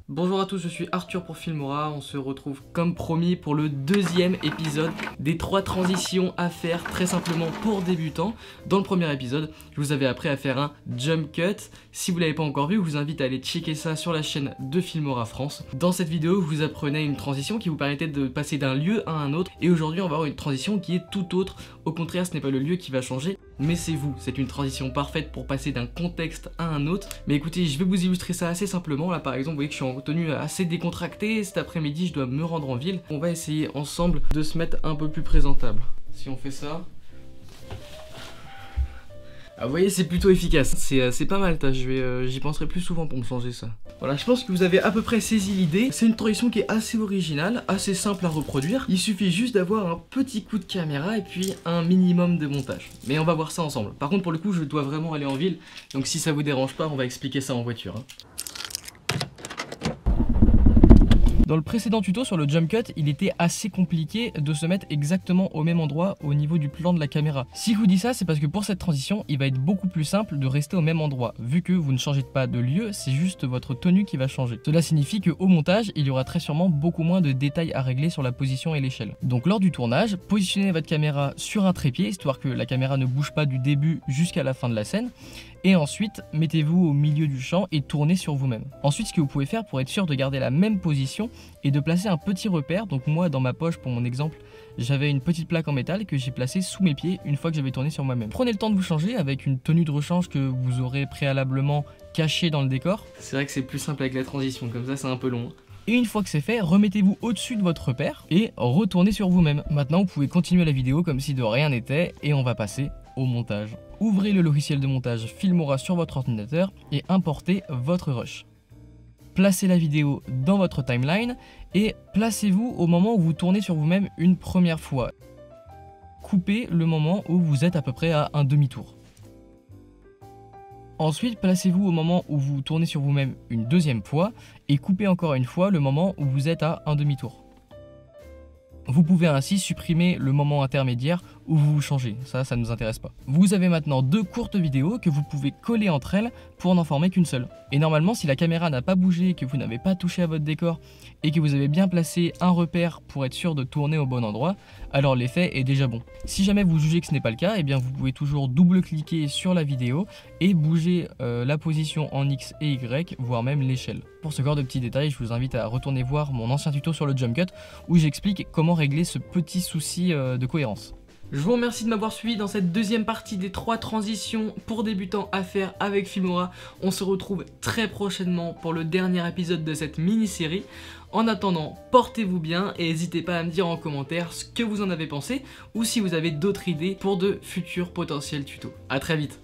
Bonjour à tous, je suis Arthur pour Filmora. On se retrouve comme promis pour le deuxième épisode des 3 transitions à faire très simplement pour débutants. Dans le premier épisode, je vous avais appris à faire un jump cut. Si vous ne l'avez pas encore vu, je vous invite à aller checker ça sur la chaîne de Filmora France. Dans cette vidéo, je vous apprenais une transition qui vous permettait de passer d'un lieu à un autre. Et aujourd'hui, on va avoir une transition qui est tout autre. Au contraire, ce n'est pas le lieu qui va changer, mais c'est vous. C'est une transition parfaite pour passer d'un contexte à un autre. Mais écoutez, je vais vous illustrer ça assez simplement. Là, par exemple, vous voyez que je suis en tenue assez décontractée. Cet après-midi, je dois me rendre en ville. On va essayer ensemble de se mettre un peu plus présentable. Si on fait ça... Ah, vous voyez, c'est plutôt efficace. C'est pas mal, j'y penserai plus souvent pour me changer ça. Voilà, je pense que vous avez à peu près saisi l'idée. C'est une transition qui est assez originale, assez simple à reproduire. Il suffit juste d'avoir un petit coup de caméra et puis un minimum de montage. Mais on va voir ça ensemble. Par contre, pour le coup, je dois vraiment aller en ville. Donc si ça vous dérange pas, on va expliquer ça en voiture. Dans le précédent tuto sur le jump cut, il était assez compliqué de se mettre exactement au même endroit au niveau du plan de la caméra. Si je vous dis ça, c'est parce que pour cette transition, il va être beaucoup plus simple de rester au même endroit. Vu que vous ne changez pas de lieu, c'est juste votre tenue qui va changer. Cela signifie qu'au montage, il y aura très sûrement beaucoup moins de détails à régler sur la position et l'échelle. Donc lors du tournage, positionnez votre caméra sur un trépied, histoire que la caméra ne bouge pas du début jusqu'à la fin de la scène. Et ensuite, mettez-vous au milieu du champ et tournez sur vous-même. Ensuite, ce que vous pouvez faire pour être sûr de garder la même position est de placer un petit repère. Donc moi, dans ma poche, pour mon exemple, j'avais une petite plaque en métal que j'ai placée sous mes pieds une fois que j'avais tourné sur moi-même. Prenez le temps de vous changer avec une tenue de rechange que vous aurez préalablement cachée dans le décor. C'est vrai que c'est plus simple avec la transition, comme ça c'est un peu long. Et une fois que c'est fait, remettez-vous au-dessus de votre repère et retournez sur vous-même. Maintenant, vous pouvez continuer la vidéo comme si de rien n'était et on va passer au montage. Ouvrez le logiciel de montage Filmora sur votre ordinateur et importez votre rush. Placez la vidéo dans votre timeline et placez-vous au moment où vous tournez sur vous-même une première fois. Coupez le moment où vous êtes à peu près à un demi-tour. Ensuite, placez-vous au moment où vous tournez sur vous-même une deuxième fois et coupez encore une fois le moment où vous êtes à un demi-tour. Vous pouvez ainsi supprimer le moment intermédiaire où vous changez, ça ne nous intéresse pas. Vous avez maintenant 2 courtes vidéos que vous pouvez coller entre elles pour n'en former qu'une seule. Et normalement, si la caméra n'a pas bougé, que vous n'avez pas touché à votre décor et que vous avez bien placé un repère pour être sûr de tourner au bon endroit, alors l'effet est déjà bon. Si jamais vous jugez que ce n'est pas le cas, eh bien vous pouvez toujours double-cliquer sur la vidéo et bouger la position en X et Y, voire même l'échelle. Pour ce genre de petits détails, je vous invite à retourner voir mon ancien tuto sur le jump cut où j'explique comment régler ce petit souci de cohérence. Je vous remercie de m'avoir suivi dans cette deuxième partie des 3 transitions pour débutants à faire avec Filmora. On se retrouve très prochainement pour le dernier épisode de cette mini-série. En attendant, portez-vous bien et n'hésitez pas à me dire en commentaire ce que vous en avez pensé ou si vous avez d'autres idées pour de futurs potentiels tutos. A très vite.